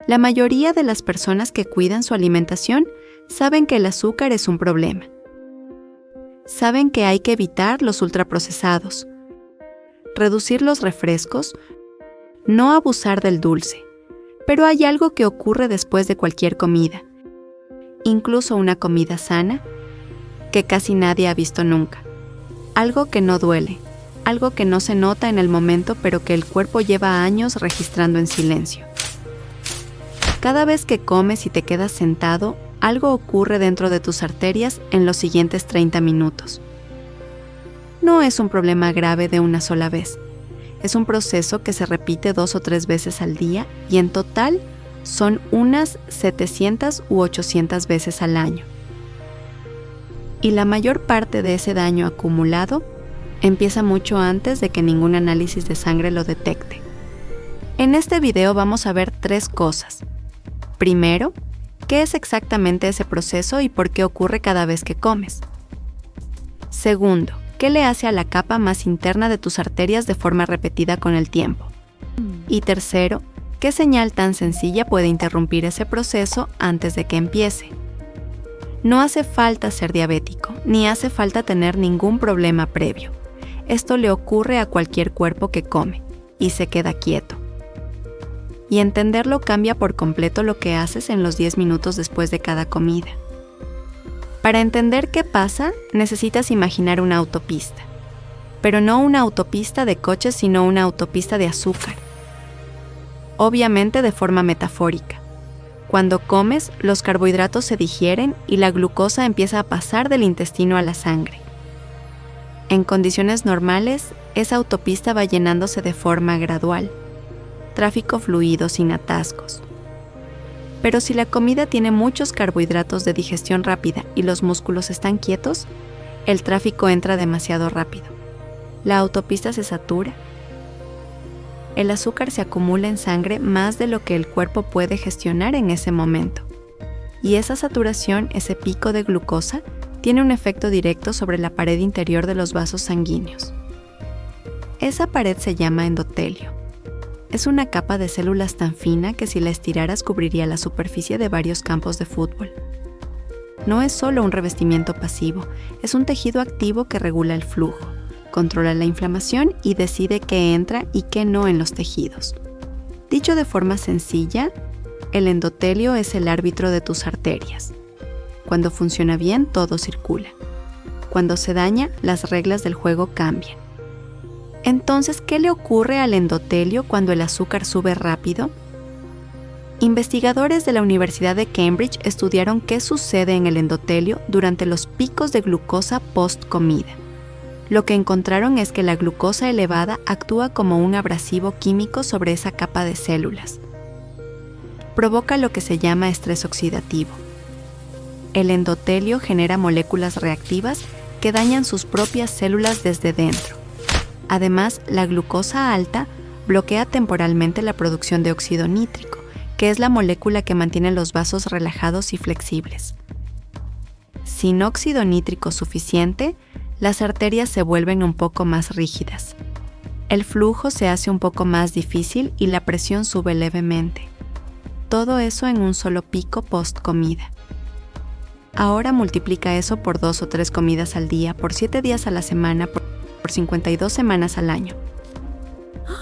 La mayoría de las personas que cuidan su alimentación saben que el azúcar es un problema. Saben que hay que evitar los ultraprocesados, reducir los refrescos, no abusar del dulce. Pero hay algo que ocurre después de cualquier comida, incluso una comida sana, que casi nadie ha visto nunca. Algo que no duele, algo que no se nota en el momento, pero que el cuerpo lleva años registrando en silencio. Cada vez que comes y te quedas sentado, algo ocurre dentro de tus arterias en los siguientes 30 minutos. No es un problema grave de una sola vez. Es un proceso que se repite 2 o 3 veces al día y en total son unas 700 u 800 veces al año. Y la mayor parte de ese daño acumulado empieza mucho antes de que ningún análisis de sangre lo detecte. En este video vamos a ver 3 cosas. Primero, ¿qué es exactamente ese proceso y por qué ocurre cada vez que comes? Segundo, ¿qué le hace a la capa más interna de tus arterias de forma repetida con el tiempo? Y tercero, ¿qué señal tan sencilla puede interrumpir ese proceso antes de que empiece? No hace falta ser diabético, ni hace falta tener ningún problema previo. Esto le ocurre a cualquier cuerpo que come y se queda quieto. Y entenderlo cambia por completo lo que haces en los 10 minutos después de cada comida. Para entender qué pasa, necesitas imaginar una autopista. Pero no una autopista de coches, sino una autopista de azúcar. Obviamente de forma metafórica. Cuando comes, los carbohidratos se digieren y la glucosa empieza a pasar del intestino a la sangre. En condiciones normales, esa autopista va llenándose de forma gradual. Tráfico fluido sin atascos. Pero si la comida tiene muchos carbohidratos de digestión rápida y los músculos están quietos, el tráfico entra demasiado rápido. La autopista se satura. El azúcar se acumula en sangre más de lo que el cuerpo puede gestionar en ese momento. Y esa saturación, ese pico de glucosa, tiene un efecto directo sobre la pared interior de los vasos sanguíneos. Esa pared se llama endotelio. Es una capa de células tan fina que si la estiraras cubriría la superficie de varios campos de fútbol. No es solo un revestimiento pasivo, es un tejido activo que regula el flujo, controla la inflamación y decide qué entra y qué no en los tejidos. Dicho de forma sencilla, el endotelio es el árbitro de tus arterias. Cuando funciona bien, todo circula. Cuando se daña, las reglas del juego cambian. Entonces, ¿qué le ocurre al endotelio cuando el azúcar sube rápido? Investigadores de la Universidad de Cambridge estudiaron qué sucede en el endotelio durante los picos de glucosa post-comida. Lo que encontraron es que la glucosa elevada actúa como un abrasivo químico sobre esa capa de células. Provoca lo que se llama estrés oxidativo. El endotelio genera moléculas reactivas que dañan sus propias células desde dentro. Además, la glucosa alta bloquea temporalmente la producción de óxido nítrico, que es la molécula que mantiene los vasos relajados y flexibles. Sin óxido nítrico suficiente, las arterias se vuelven un poco más rígidas. El flujo se hace un poco más difícil y la presión sube levemente. Todo eso en un solo pico post-comida. Ahora multiplica eso por 2 o 3 comidas al día, por 7 días a la semana, por 52 semanas al año.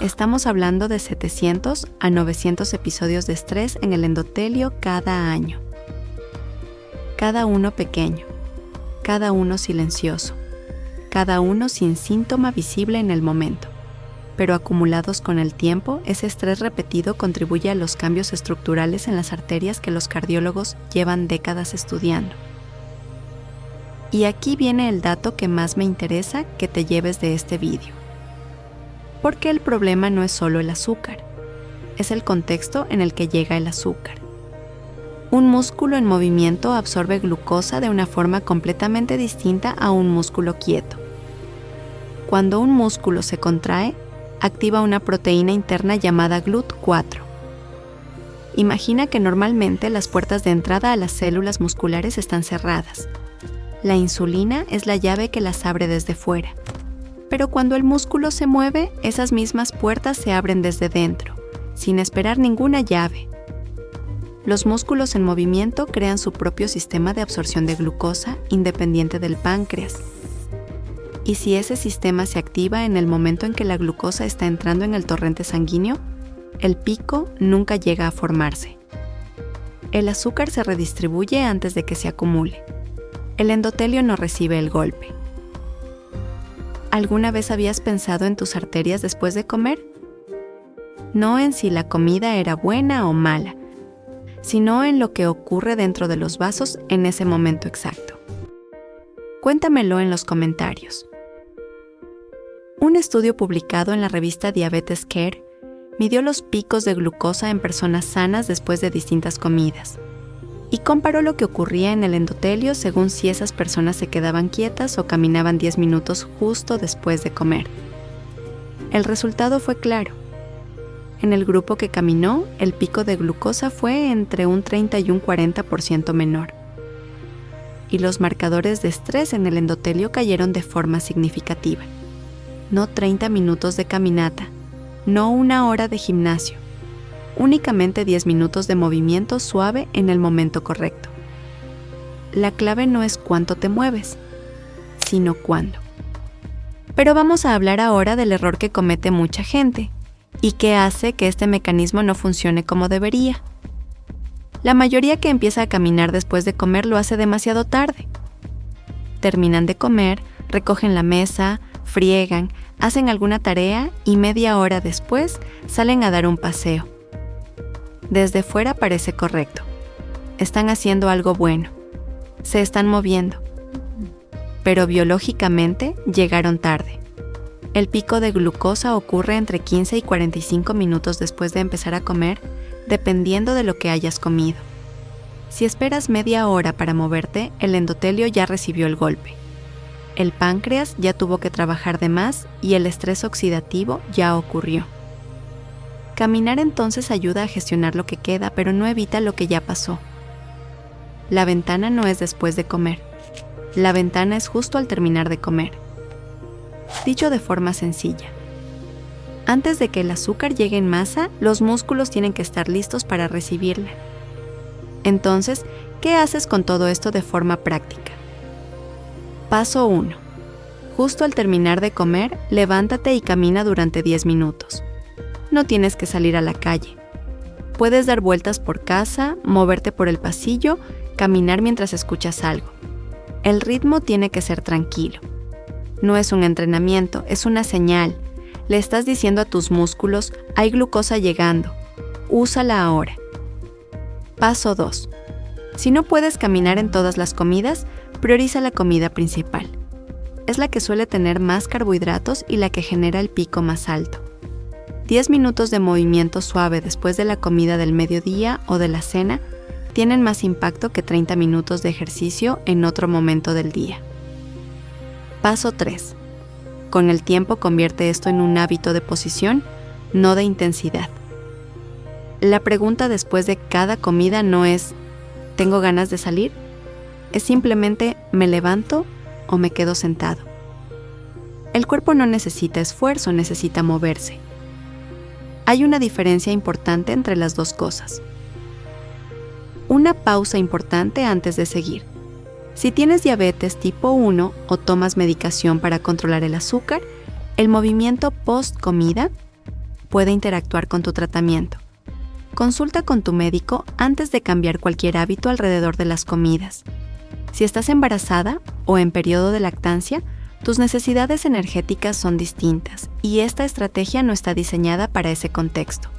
Estamos hablando de 700 a 900 episodios de estrés en el endotelio cada año. Cada uno pequeño, cada uno silencioso, cada uno sin síntoma visible en el momento. Pero acumulados con el tiempo, ese estrés repetido contribuye a los cambios estructurales en las arterias que los cardiólogos llevan décadas estudiando. Y aquí viene el dato que más me interesa que te lleves de este vídeo. Porque el problema no es solo el azúcar, es el contexto en el que llega el azúcar. Un músculo en movimiento absorbe glucosa de una forma completamente distinta a un músculo quieto. Cuando un músculo se contrae, activa una proteína interna llamada GLUT4. Imagina que normalmente las puertas de entrada a las células musculares están cerradas. La insulina es la llave que las abre desde fuera. Pero cuando el músculo se mueve, esas mismas puertas se abren desde dentro, sin esperar ninguna llave. Los músculos en movimiento crean su propio sistema de absorción de glucosa independiente del páncreas. Y si ese sistema se activa en el momento en que la glucosa está entrando en el torrente sanguíneo, el pico nunca llega a formarse. El azúcar se redistribuye antes de que se acumule. El endotelio no recibe el golpe. ¿Alguna vez habías pensado en tus arterias después de comer? No en si la comida era buena o mala, sino en lo que ocurre dentro de los vasos en ese momento exacto. Cuéntamelo en los comentarios. Un estudio publicado en la revista Diabetes Care midió los picos de glucosa en personas sanas después de distintas comidas y comparó lo que ocurría en el endotelio según si esas personas se quedaban quietas o caminaban 10 minutos justo después de comer. El resultado fue claro. En el grupo que caminó, el pico de glucosa fue entre un 30 y un 40% menor. Y los marcadores de estrés en el endotelio cayeron de forma significativa. No 30 minutos de caminata, no 1 hora de gimnasio, únicamente 10 minutos de movimiento suave en el momento correcto. La clave no es cuánto te mueves, sino cuándo. Pero vamos a hablar ahora del error que comete mucha gente y que hace que este mecanismo no funcione como debería. La mayoría que empieza a caminar después de comer lo hace demasiado tarde. Terminan de comer, recogen la mesa, friegan, hacen alguna tarea y media hora después salen a dar un paseo. Desde fuera parece correcto. Están haciendo algo bueno. Se están moviendo. Pero biológicamente llegaron tarde. El pico de glucosa ocurre entre 15 y 45 minutos después de empezar a comer, dependiendo de lo que hayas comido. Si esperas media hora para moverte, el endotelio ya recibió el golpe. El páncreas ya tuvo que trabajar de más y el estrés oxidativo ya ocurrió. Caminar entonces ayuda a gestionar lo que queda, pero no evita lo que ya pasó. La ventana no es después de comer. La ventana es justo al terminar de comer. Dicho de forma sencilla, antes de que el azúcar llegue en masa, los músculos tienen que estar listos para recibirla. Entonces, ¿qué haces con todo esto de forma práctica? Paso 1. Justo al terminar de comer, levántate y camina durante 10 minutos. No tienes que salir a la calle. Puedes dar vueltas por casa, moverte por el pasillo, caminar mientras escuchas algo. El ritmo tiene que ser tranquilo. No es un entrenamiento, es una señal. Le estás diciendo a tus músculos, hay glucosa llegando. Úsala ahora. Paso 2. Si no puedes caminar en todas las comidas, prioriza la comida principal. Es la que suele tener más carbohidratos y la que genera el pico más alto. 10 minutos de movimiento suave después de la comida del mediodía o de la cena tienen más impacto que 30 minutos de ejercicio en otro momento del día. Paso 3. Con el tiempo convierte esto en un hábito de posición, no de intensidad. La pregunta después de cada comida no es ¿tengo ganas de salir? Es simplemente ¿me levanto o me quedo sentado? El cuerpo no necesita esfuerzo, necesita moverse. Hay una diferencia importante entre las dos cosas. Una pausa importante antes de seguir. Si tienes diabetes tipo 1 o tomas medicación para controlar el azúcar, el movimiento post-comida puede interactuar con tu tratamiento. Consulta con tu médico antes de cambiar cualquier hábito alrededor de las comidas. Si estás embarazada o en periodo de lactancia, tus necesidades energéticas son distintas y esta estrategia no está diseñada para ese contexto.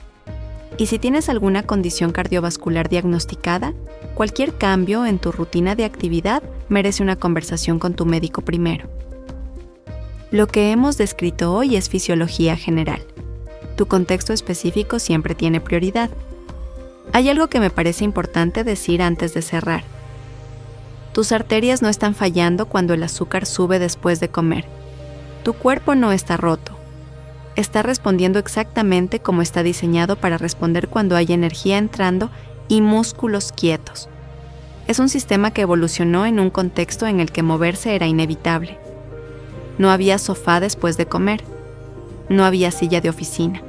Y si tienes alguna condición cardiovascular diagnosticada, cualquier cambio en tu rutina de actividad merece una conversación con tu médico primero. Lo que hemos descrito hoy es fisiología general. Tu contexto específico siempre tiene prioridad. Hay algo que me parece importante decir antes de cerrar. Tus arterias no están fallando cuando el azúcar sube después de comer. Tu cuerpo no está roto. Está respondiendo exactamente como está diseñado para responder cuando hay energía entrando y músculos quietos. Es un sistema que evolucionó en un contexto en el que moverse era inevitable. No había sofá después de comer. No había silla de oficina.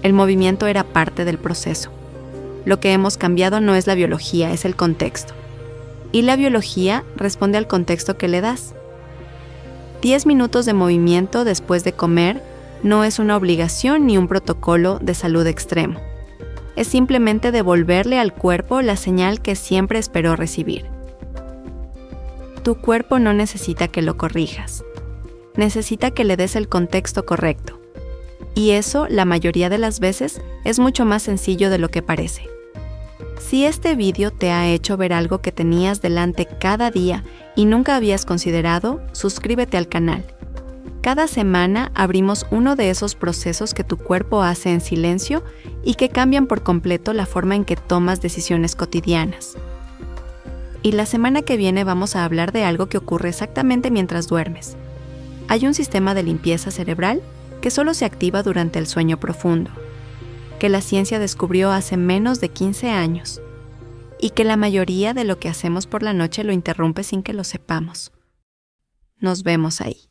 El movimiento era parte del proceso. Lo que hemos cambiado no es la biología, es el contexto. Y la biología responde al contexto que le das. 10 minutos de movimiento después de comer no es una obligación ni un protocolo de salud extremo. Es simplemente devolverle al cuerpo la señal que siempre esperó recibir. Tu cuerpo no necesita que lo corrijas. Necesita que le des el contexto correcto. Y eso, la mayoría de las veces, es mucho más sencillo de lo que parece. Si este vídeo te ha hecho ver algo que tenías delante cada día y nunca habías considerado, suscríbete al canal. Cada semana abrimos uno de esos procesos que tu cuerpo hace en silencio y que cambian por completo la forma en que tomas decisiones cotidianas. Y la semana que viene vamos a hablar de algo que ocurre exactamente mientras duermes. Hay un sistema de limpieza cerebral que solo se activa durante el sueño profundo, que la ciencia descubrió hace menos de 15 años, y que la mayoría de lo que hacemos por la noche lo interrumpe sin que lo sepamos. Nos vemos ahí.